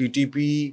TTP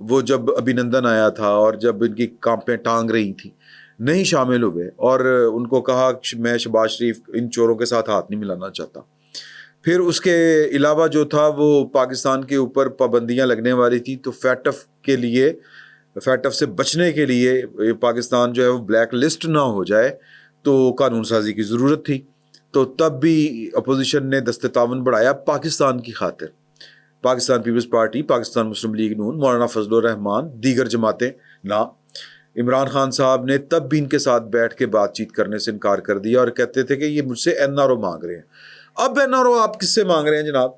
وہ جب ابھینندن آیا تھا اور جب ان کی کانپیں ٹانگ رہی تھیں نہیں شامل ہوئے اور ان کو کہا میں شہباز شریف ان چوروں کے ساتھ ہاتھ نہیں ملانا چاہتا. پھر اس کے علاوہ جو تھا وہ پاکستان کے اوپر پابندیاں لگنے والی تھی تو فیٹف سے بچنے کے لیے پاکستان جو ہے وہ بلیک لسٹ نہ ہو جائے تو قانون سازی کی ضرورت تھی. تو تب بھی اپوزیشن نے دست تعاون بڑھایا پاکستان کی خاطر. پاکستان پیپلز پارٹی, پاکستان مسلم لیگ نون, مولانا فضل الرحمان, دیگر جماعتیں نہ. عمران خان صاحب نے تب بھی ان کے ساتھ بیٹھ کے بات چیت کرنے سے انکار کر دیا اور کہتے تھے کہ یہ مجھ سے این آر او مانگ رہے ہیں. اب این آر او آپ کس سے مانگ رہے ہیں جناب؟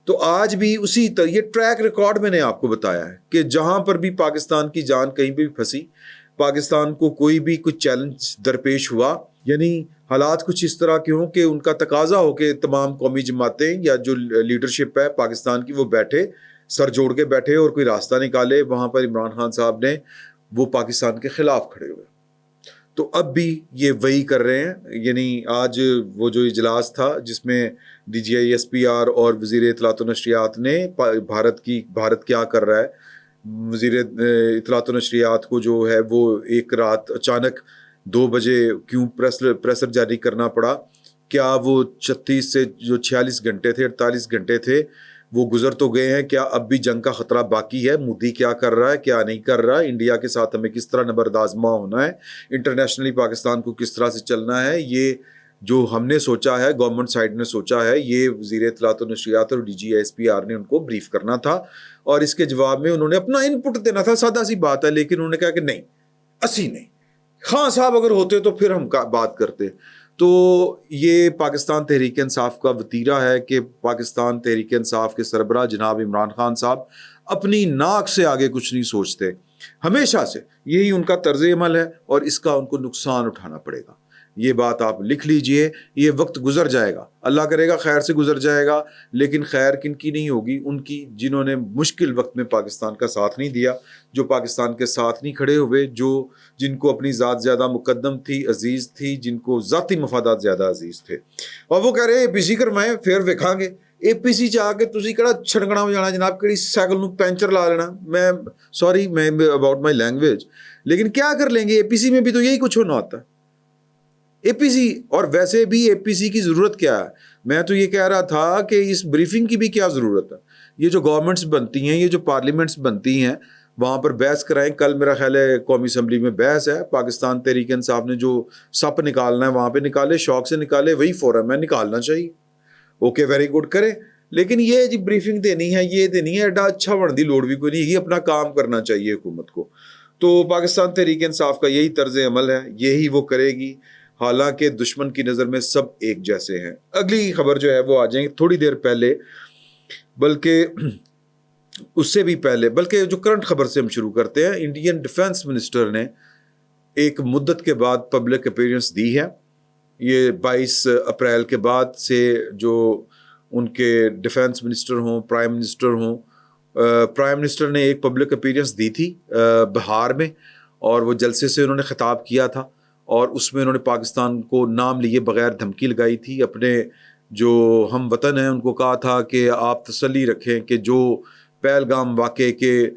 تو آج بھی اسی طرح یہ ٹریک ریکارڈ میں نے آپ کو بتایا ہے کہ جہاں پر بھی پاکستان کی جان کہیں پہ بھی پھنسی, پاکستان کو کوئی بھی کچھ چیلنج درپیش ہوا, یعنی حالات کچھ اس طرح کے ہوں کہ ان کا تقاضا ہو کہ تمام قومی جماعتیں یا جو لیڈرشپ ہے پاکستان کی وہ بیٹھے, سر جوڑ کے بیٹھے اور کوئی راستہ نکالے, وہاں پر عمران خان صاحب نے وہ پاکستان کے خلاف کھڑے ہوئے. تو اب بھی یہ وہی کر رہے ہیں. یعنی آج وہ جو اجلاس تھا جس میں D G I S P R اور وزیر اطلاعات و نشریات نے بھارت کیا کر رہا ہے, وزیر اطلاعات و نشریات کو جو ہے وہ ایک رات اچانک 2 بجے کیوں پریسر جاری کرنا پڑا, کیا وہ 36 سے جو 46 گھنٹے تھے 48 گھنٹے تھے وہ گزر تو گئے ہیں, کیا اب بھی جنگ کا خطرہ باقی ہے, مودی کیا کر رہا ہے کیا نہیں کر رہا, انڈیا کے ساتھ ہمیں کس طرح نبرد آزما ہونا ہے, انٹرنیشنلی پاکستان کو کس طرح سے چلنا ہے, یہ جو ہم نے سوچا ہے, گورنمنٹ سائڈ نے سوچا ہے, یہ وزیر اطلاعات و نشریات اور D G S P R نے ان کو بریف کرنا تھا اور اس کے جواب میں انہوں نے اپنا ان پٹ دینا تھا. سادہ سی بات ہے, لیکن انہوں نے کہا کہ نہیں, اسی نہیں, خان صاحب اگر ہوتے تو پھر ہم بات کرتے. تو یہ پاکستان تحریک انصاف کا وتیرہ ہے کہ پاکستان تحریک انصاف کے سربراہ جناب عمران خان صاحب اپنی ناک سے آگے کچھ نہیں سوچتے, ہمیشہ سے یہی ان کا طرز عمل ہے اور اس کا ان کو نقصان اٹھانا پڑے گا. یہ بات آپ لکھ لیجئے, یہ وقت گزر جائے گا, اللہ کرے گا خیر سے گزر جائے گا, لیکن خیر کن کی نہیں ہوگی, ان کی جنہوں نے مشکل وقت میں پاکستان کا ساتھ نہیں دیا, جو پاکستان کے ساتھ نہیں کھڑے ہوئے, جن کو اپنی ذات زیادہ مقدم تھی, عزیز تھی, جن کو ذاتی مفادات زیادہ عزیز تھے, اور وہ کہہ رہے اے پی سی کروائیں پھر ویکھاں گے. اے پی سی چاہ کے تسی کہڑا چھڑکنا ہو جانا جناب, کہڑی سائیکل نو پینچر لا لینا, میں سوری میں اباؤٹ مائی لینگویج, لیکن کیا کر لیں گے, اے پی سی میں بھی تو یہی کچھ ہونا ہوتا ہے. اے پی سی, اور ویسے بھی اے پی سی کی ضرورت کیا ہے, میں تو یہ کہہ رہا تھا کہ اس بریفنگ کی بھی کیا ضرورت ہے. یہ جو گورنمنٹس بنتی ہیں, یہ جو پارلیمنٹس بنتی ہیں, وہاں پر بحث کرائیں. کل میرا خیال ہے قومی اسمبلی میں بحث ہے, پاکستان تحریک انصاف نے جو سپ نکالنا ہے وہاں پہ نکالے, شوق سے نکالے, وہی فورم ہے, نکالنا چاہیے, اوکے ویری گڈ کرے. لیکن یہ جی بریفنگ دینی ہے, یہ دینی ہے, ایڈا اچھا بن دی لوڑ بھی کوئی نہیں, یہ اپنا کام کرنا چاہیے حکومت کو. تو پاکستان تحریک انصاف کا یہی طرز عمل ہے, یہی وہ کرے گی, حالانکہ دشمن کی نظر میں سب ایک جیسے ہیں. اگلی خبر جو ہے وہ آ جائیں تھوڑی دیر پہلے, بلکہ اس سے بھی پہلے, بلکہ جو کرنٹ خبر سے ہم شروع کرتے ہیں. انڈین ڈیفنس منسٹر نے ایک مدت کے بعد پبلک اپیرنس دی ہے. یہ 22 اپریل کے بعد سے جو ان کے ڈیفنس منسٹر ہوں, پرائم منسٹر ہوں, پرائم منسٹر نے ایک پبلک اپیرنس دی تھی بہار میں, اور وہ جلسے سے انہوں نے خطاب کیا تھا, اور اس میں انہوں نے پاکستان کو نام لیے بغیر دھمکی لگائی تھی. اپنے جو ہم وطن ہیں ان کو کہا تھا کہ آپ تسلی رکھیں کہ جو پہلگام واقعے کے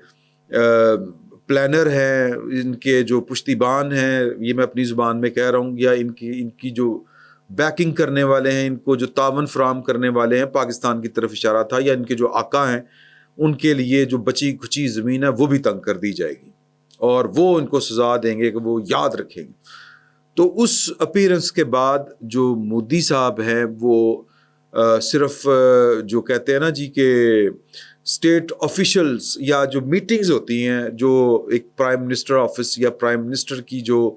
پلانر ہیں, ان کے جو پشتیبان ہیں, یہ میں اپنی زبان میں کہہ رہا ہوں, یا ان کی جو بیکنگ کرنے والے ہیں, ان کو جو تعاون فراہم کرنے والے ہیں, پاکستان کی طرف اشارہ تھا, یا ان کے جو آقا ہیں ان کے لیے جو بچی کھچی زمین ہے وہ بھی تنگ کر دی جائے گی, اور وہ ان کو سزا دیں گے کہ وہ یاد رکھیں گے. تو اس اپیرنس کے بعد جو مودی صاحب ہیں وہ صرف جو کہتے ہیں نا جی کہ اسٹیٹ آفیشلز یا جو میٹنگز ہوتی ہیں, جو ایک پرائم منسٹر آفس یا پرائم منسٹر کی جو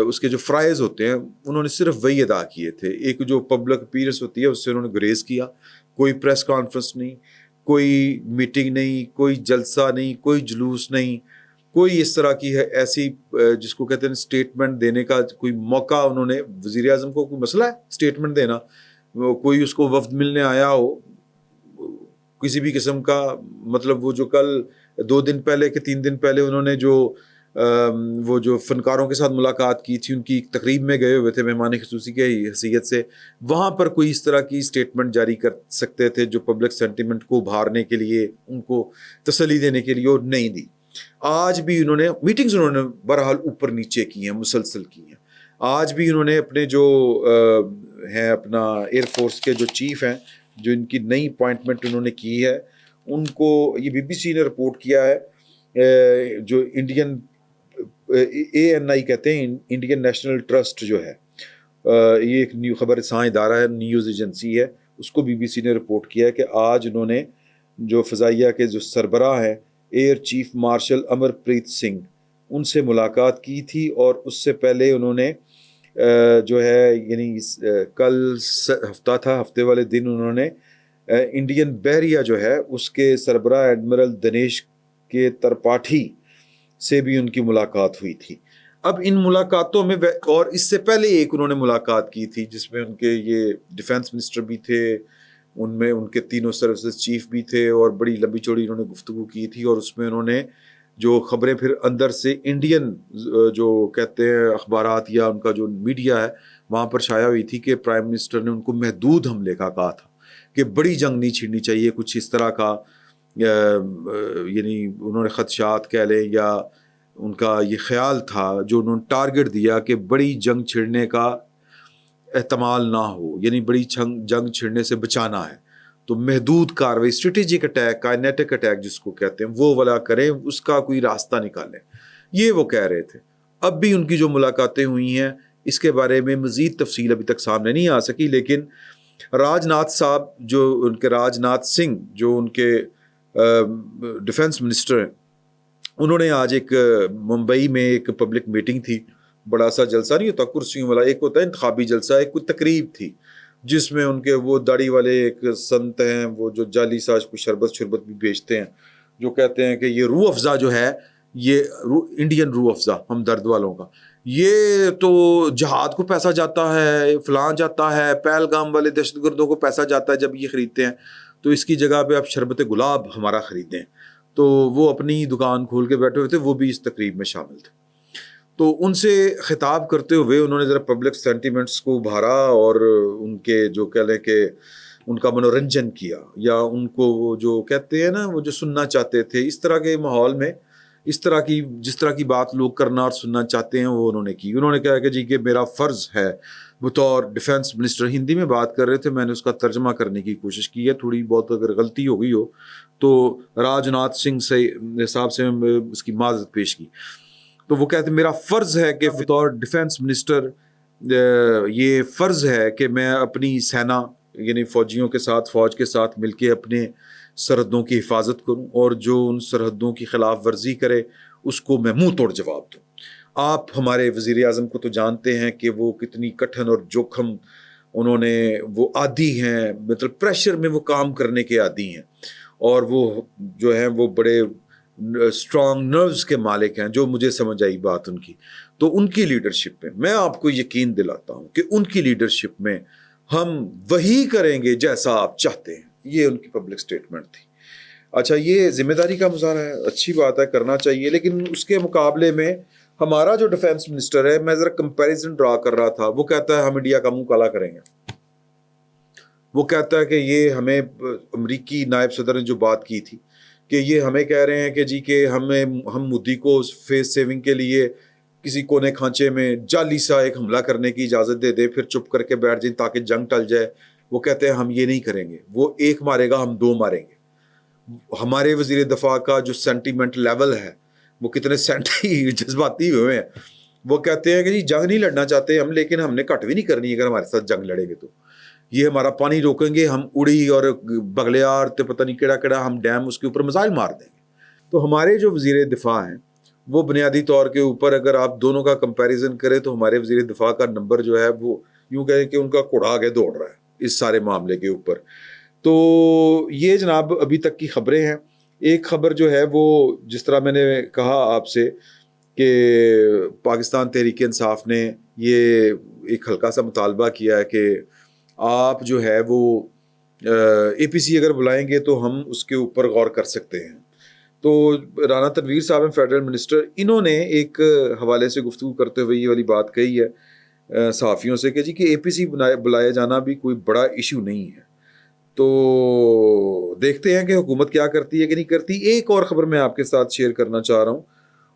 اس کے جو فرائض ہوتے ہیں, انہوں نے صرف وہی ادا کیے تھے. ایک جو پبلک اپیرنس ہوتی ہے اس سے انہوں نے گریز کیا, کوئی پریس کانفرنس نہیں, کوئی میٹنگ نہیں, کوئی جلسہ نہیں, کوئی جلوس نہیں, کوئی اس طرح کی ہے ایسی جس کو کہتے ہیں اسٹیٹمنٹ دینے کا کوئی موقع. انہوں نے وزیر اعظم کو کوئی مسئلہ ہے اسٹیٹمنٹ دینا, کوئی اس کو وفد ملنے آیا ہو کسی بھی قسم کا, مطلب وہ جو کل 2 دن پہلے کہ 3 دن پہلے انہوں نے جو وہ جو فنکاروں کے ساتھ ملاقات کی تھی، ان کی ایک تقریب میں گئے ہوئے تھے مہمان خصوصی کی حیثیت سے، وہاں پر کوئی اس طرح کی اسٹیٹمنٹ جاری کر سکتے تھے جو پبلک سینٹیمنٹ کو ابھارنے کے لیے، ان کو تسلی دینے کے لیے، اور نہیں دی۔ آج بھی انہوں نے میٹنگز انہوں نے بہرحال اوپر نیچے کی ہیں، مسلسل کی ہیں۔ آج بھی انہوں نے اپنے جو ہیں اپنا ایئر فورس کے جو چیف ہیں، جو ان کی نئی اپوائنٹمنٹ انہوں نے کی ہے، ان کو یہ بی بی سی نے رپورٹ کیا ہے، جو انڈین ANI کہتے ہیں، انڈین نیشنل ٹرسٹ جو ہے، یہ ایک نیو خبر رساں ادارہ ہے، نیوز ایجنسی ہے، اس کو بی بی سی نے رپورٹ کیا ہے کہ آج انہوں نے جو فضائیہ کے جو سربراہ ہیں ایئر چیف مارشل امر پریت سنگھ، ان سے ملاقات کی تھی، اور اس سے پہلے انہوں نے جو ہے یعنی کل ہفتہ تھا، ہفتے والے دن انہوں نے انڈین بحریہ جو ہے اس کے سربراہ ایڈمرل دنیش کے ترپاٹھی سے بھی ان کی ملاقات ہوئی تھی۔ اب ان ملاقاتوں میں، اور اس سے پہلے ایک انہوں نے ملاقات کی تھی جس میں ان کے یہ ڈیفنس منسٹر بھی تھے، ان میں ان کے تینوں سروسز چیف بھی تھے، اور بڑی لمبی چوڑی انہوں نے گفتگو کی تھی، اور اس میں انہوں نے جو خبریں پھر اندر سے انڈین جو کہتے ہیں اخبارات یا ان کا جو میڈیا ہے وہاں پر شائع ہوئی تھی کہ پرائم منسٹر نے ان کو محدود حملے کا کہا تھا، کہ بڑی جنگ نہیں چھڑنی چاہیے، کچھ اس طرح کا یعنی انہوں نے خدشات کہہ لیں یا ان کا یہ خیال تھا جو انہوں نے ٹارگٹ دیا کہ بڑی جنگ چھڑنے کا احتمال نہ ہو، یعنی بڑی جنگ چھڑنے سے بچانا ہے تو محدود کاروائی، اسٹریٹجک اٹیک، کائنیٹک اٹیک جس کو کہتے ہیں، وہ والا کریں، اس کا کوئی راستہ نکالیں، یہ وہ کہہ رہے تھے۔ اب بھی ان کی جو ملاقاتیں ہوئی ہیں اس کے بارے میں مزید تفصیل ابھی تک سامنے نہیں آ سکی، لیکن راج ناتھ صاحب جو ان کے راج ناتھ سنگھ جو ان کے ڈیفنس منسٹر ہیں، انہوں نے آج ایک ممبئی میں ایک پبلک میٹنگ تھی، بڑا سا جلسہ نہیں ہوتا کرسیوں والا، ایک ہوتا ہے انتخابی جلسہ، ایک کوئی تقریب تھی جس میں ان کے وہ داڑھی والے ایک سنت ہیں، وہ جو جعلی ساز کو شربت بھی بیچتے ہیں، جو کہتے ہیں کہ یہ روح افزا جو ہے، یہ انڈین روح افزا ہمدرد والوں کا، یہ تو جہاد کو پیسہ جاتا ہے، فلاں جاتا ہے، پہلگام والے دہشت گردوں کو پیسہ جاتا ہے جب یہ خریدتے ہیں، تو اس کی جگہ پہ آپ شربت گلاب ہمارا خریدیں۔ تو وہ اپنی دکان کھول کے بیٹھے ہوئے تھے، وہ بھی اس تقریب میں شامل تھے۔ تو ان سے خطاب کرتے ہوئے انہوں نے ذرا پبلک سینٹیمنٹس کو ابھارا، اور ان کے جو کہہ لیں کہ ان کا منورنجن کیا، یا ان کو وہ جو کہتے ہیں نا وہ جو سننا چاہتے تھے، اس طرح کے ماحول میں اس طرح کی جس طرح کی بات لوگ کرنا اور سننا چاہتے ہیں وہ انہوں نے کی۔ انہوں نے کہا کہ جی کہ میرا فرض ہے بطور ڈیفنس منسٹر، ہندی میں بات کر رہے تھے، میں نے اس کا ترجمہ کرنے کی کوشش کی ہے، تھوڑی بہت اگر غلطی ہو گئی ہو تو راج ناتھ سنگھ صاحب سے اس کی معذرت پیش کی۔ تو وہ کہتے ہیں میرا فرض ہے کہ بطور ڈیفنس منسٹر یہ فرض ہے کہ میں اپنی سینا یعنی فوجیوں کے ساتھ، فوج کے ساتھ مل کے اپنے سرحدوں کی حفاظت کروں، اور جو ان سرحدوں کی خلاف ورزی کرے اس کو میں منہ توڑ جواب دوں۔ آپ ہمارے وزیر اعظم کو تو جانتے ہیں کہ وہ کتنی کٹھن اور جوخم انہوں نے، وہ عادی ہیں، مطلب پریشر میں وہ کام کرنے کے عادی ہیں، اور وہ جو ہیں وہ بڑے اسٹرانگ نروز کے مالک ہیں، جو مجھے سمجھ آئی بات ان کی۔ تو ان کی لیڈرشپ میں میں آپ کو یقین دلاتا ہوں کہ ان کی لیڈرشپ میں ہم وہی کریں گے جیسا آپ چاہتے ہیں، یہ ان کی پبلک سٹیٹمنٹ تھی۔ اچھا، یہ ذمہ داری کا مظاہرہ ہے، اچھی بات ہے، کرنا چاہیے، لیکن اس کے مقابلے میں ہمارا جو ڈیفنس منسٹر ہے، میں ذرا کمپیریزن ڈرا کر رہا تھا، وہ کہتا ہے ہم انڈیا کا منہ کالا کریں گے۔ وہ کہتا ہے کہ یہ ہمیں امریکی نائب صدر نے جو بات کی تھی کہ یہ ہمیں کہہ رہے ہیں کہ جی کہ ہم مودی کو فیس سیونگ کے لیے کسی کونے کھانچے میں جعلی سا ایک حملہ کرنے کی اجازت دے دے، پھر چپ کر کے بیٹھ جائیں تاکہ جنگ ٹل جائے۔ وہ کہتے ہیں ہم یہ نہیں کریں گے، وہ ایک مارے گا ہم دو ماریں گے۔ ہمارے وزیر دفاع کا جو سینٹیمنٹ لیول ہے وہ کتنے جذباتی ہوئے ہیں، وہ کہتے ہیں کہ جی جنگ نہیں لڑنا چاہتے ہم، لیکن ہم نے کٹ بھی نہیں کرنی اگر ہمارے ساتھ جنگ لڑیں گے تو یہ ہمارا پانی روکیں گے، ہم اڑی اور بغلیار تے پتہ نہیں کیڑا کیڑا ہم ڈیم اس کے اوپر میزائل مار دیں گے۔ تو ہمارے جو وزیر دفاع ہیں وہ بنیادی طور کے اوپر اگر آپ دونوں کا کمپیریزن کریں تو ہمارے وزیر دفاع کا نمبر جو ہے وہ یوں کہیں کہ ان کا کوڑا آگے دوڑ رہا ہے اس سارے معاملے کے اوپر۔ تو یہ جناب ابھی تک کی خبریں ہیں۔ ایک خبر جو ہے وہ جس طرح میں نے کہا آپ سے کہ پاکستان تحریک انصاف نے یہ ایک ہلکا سا مطالبہ کیا ہے کہ آپ جو ہے وہ اے پی سی اگر بلائیں گے تو ہم اس کے اوپر غور کر سکتے ہیں۔ تو رانا تنویر صاحب ہیں فیڈرل منسٹر, انہوں نے ایک حوالے سے گفتگو کرتے ہوئے یہ والی بات کہی ہے صحافیوں سے کہ جی کہ اے پی سی بلایا جانا بھی کوئی بڑا ایشو نہیں ہے. تو دیکھتے ہیں کہ حکومت کیا کرتی ہے کہ نہیں کرتی. ایک اور خبر میں آپ کے ساتھ شیئر کرنا چاہ رہا ہوں,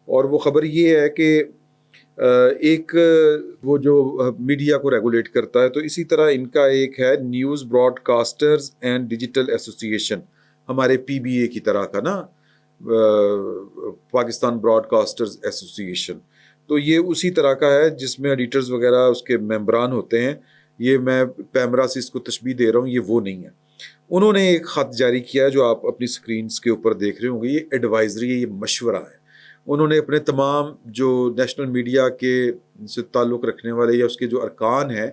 اور وہ خبر یہ ہے کہ ایک وہ جو میڈیا کو ریگولیٹ کرتا ہے, تو اسی طرح ان کا ایک ہے news broadcasters and digital association, ہمارے پی بی اے کی طرح کا نا, پاکستان براڈ کاسٹرز ایسوسیشن. تو یہ اسی طرح کا ہے جس میں ایڈیٹرز وغیرہ اس کے ممبران ہوتے ہیں. یہ میں پیمرا سے اس کو تشبیہ دے رہا ہوں, یہ وہ نہیں ہے. انہوں نے ایک خط جاری کیا جو آپ اپنی سکرینز کے اوپر دیکھ رہے ہوں گے. یہ ایڈوائزری ہے, یہ مشورہ ہے. انہوں نے اپنے تمام جو نیشنل میڈیا کے سے تعلق رکھنے والے یا اس کے جو ارکان ہیں,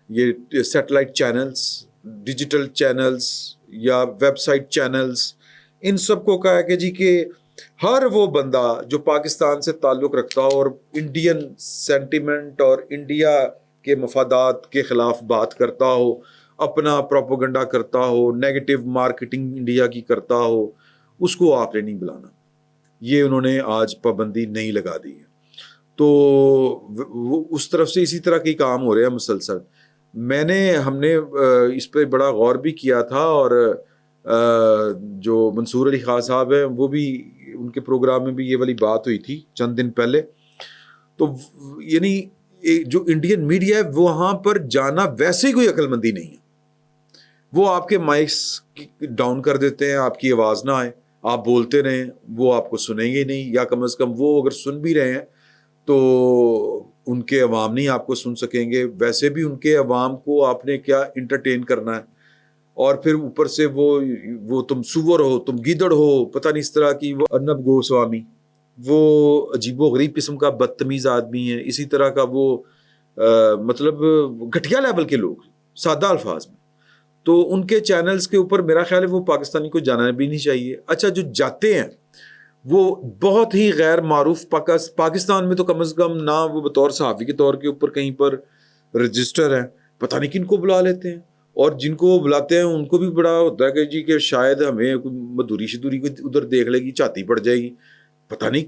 یہ سیٹلائٹ چینلز, ڈیجیٹل چینلز یا ویب سائٹ چینلز, ان سب کو کہا ہے کہ جی کہ ہر وہ بندہ جو پاکستان سے تعلق رکھتا ہو اور انڈین سینٹیمنٹ اور انڈیا کے مفادات کے خلاف بات کرتا ہو, اپنا پروپیگنڈا کرتا ہو, نیگیٹو مارکیٹنگ انڈیا کی کرتا ہو, اس کو آپ نے نہیں بلانا. یہ انہوں نے آج پابندی نہیں لگا دی ہے. تو وہ اس طرف سے اسی طرح کے کام ہو رہے ہیں مسلسل. ہم نے اس پہ بڑا غور بھی کیا تھا, اور جو منصور علی خان صاحب ہیں وہ بھی, ان کے پروگرام میں بھی یہ والی بات ہوئی تھی چند دن پہلے. تو یعنی جو انڈین میڈیا ہے وہاں پر جانا ویسے ہی کوئی عقل مندی نہیں ہے. وہ آپ کے مائکس ڈاؤن کر دیتے ہیں, آپ کی آواز نہ آئے, آپ بولتے رہیں, وہ آپ کو سنیں گے نہیں, یا کم از کم وہ اگر سن بھی رہے ہیں تو ان کے عوام نہیں آپ کو سن سکیں گے. ویسے بھی ان کے عوام کو آپ نے کیا انٹرٹین کرنا ہے, اور پھر اوپر سے وہ تم سور ہو, تم گیدڑ ہو, پتہ نہیں اس طرح کی. وہ ارنب گوسوامی, وہ عجیب و غریب قسم کا بدتمیز آدمی ہے. اسی طرح کا وہ مطلب گھٹیا لیول کے لوگ, سادہ الفاظ میں. تو ان کے چینلز کے اوپر میرا خیال ہے وہ پاکستانی کو جانا بھی نہیں چاہیے. اچھا, جو جاتے ہیں وہ بہت ہی غیر معروف پاکستان میں تو کم از کم نہ وہ بطور صحافی کے طور کے اوپر کہیں پر رجسٹر ہیں, پتہ نہیں کن کو بلا لیتے ہیں. اور جن کو بلاتے ہیں ان کو بھی بڑا ہوتا ہے کہ جی کہ شاید ہمیں مدوری شدوری کو ادھر دیکھ لے گی, چھاتی پڑ جائے گی, پتہ نہیں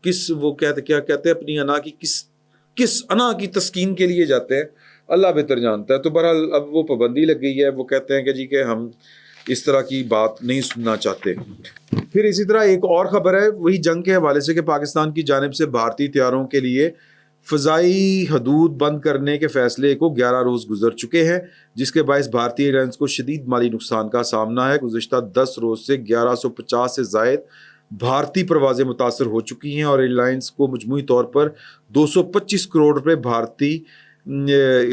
کس وہ کیا کہتے ہیں اپنی انا کی کس انا کی تسکین کے لیے جاتے ہیں, اللہ بہتر جانتا ہے. تو بہرحال اب وہ پابندی لگ گئی ہے. وہ کہتے ہیں کہ جی کہ ہم اس طرح کی بات نہیں سننا چاہتے. پھر اسی طرح ایک اور خبر ہے وہی جنگ کے حوالے سے کہ پاکستان کی جانب سے بھارتی طیاروں کے لیے فضائی حدود بند کرنے کے فیصلے کو 11 روز گزر چکے ہیں, جس کے باعث بھارتی ایئر لائنز کو شدید مالی نقصان کا سامنا ہے. گزشتہ 10 روز سے 1150 سے زائد بھارتی پروازیں متاثر ہو چکی ہیں, اور ایئر لائنز کو مجموعی طور پر 225 کروڑ روپے بھارتی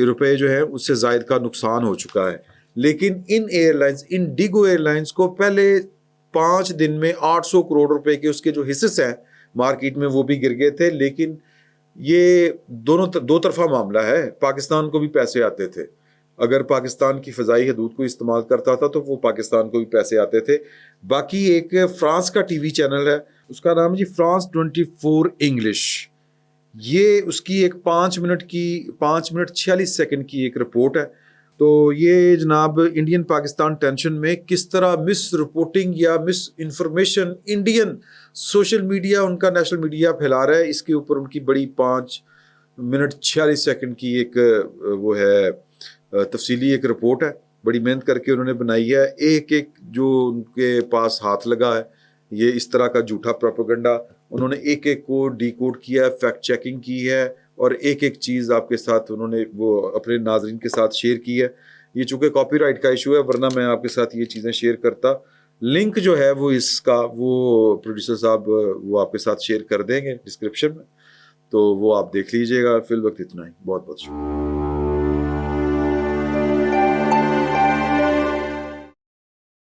روپے جو ہے اس سے زائد کا نقصان ہو چکا ہے. لیکن انڈیگو ایئر لائنز کو پہلے 5 دن میں 800 کروڑ روپے کے اس کے جو حصص ہیں مارکیٹ میں وہ بھی گر گئے تھے. لیکن یہ دو طرفہ معاملہ ہے, پاکستان کو بھی پیسے آتے تھے. اگر پاکستان کی فضائی حدود کو استعمال کرتا تھا تو وہ پاکستان کو بھی پیسے آتے تھے. باقی ایک فرانس کا ٹی وی چینل ہے, اس کا نام ہے جی فرانس 24 انگلش. یہ اس کی ایک 5 منٹ 46 سیکنڈ کی ایک رپورٹ ہے. تو یہ جناب انڈین پاکستان ٹینشن میں کس طرح مس رپورٹنگ یا مس انفارمیشن انڈین سوشل میڈیا, ان کا نیشنل میڈیا پھیلا رہا ہے, اس کے اوپر ان کی بڑی 5 منٹ 46 سیکنڈ کی ایک وہ ہے تفصیلی ایک رپورٹ ہے. بڑی محنت کر کے انہوں نے بنائی ہے. ایک جو ان کے پاس ہاتھ لگا ہے یہ اس طرح کا جھوٹا پروپیگنڈا, انہوں نے ایک کو ڈی کوڈ کیا ہے, فیکٹ چیکنگ کی ہے, اور ایک چیز آپ کے ساتھ انہوں نے وہ اپنے ناظرین کے ساتھ شیئر کی ہے. یہ چونکہ کاپی رائٹ کا ایشو ہے, ورنہ میں آپ کے ساتھ یہ چیزیں شیئر کرتا. لنک جو ہے وہ اس کا وہ پروڈیوسر صاحب وہ آپ کے ساتھ شیئر کر دیں گے ڈسکرپشن میں, تو وہ آپ دیکھ لیجئے گا. فی الوقت اتنا ہی, بہت بہت شکریہ.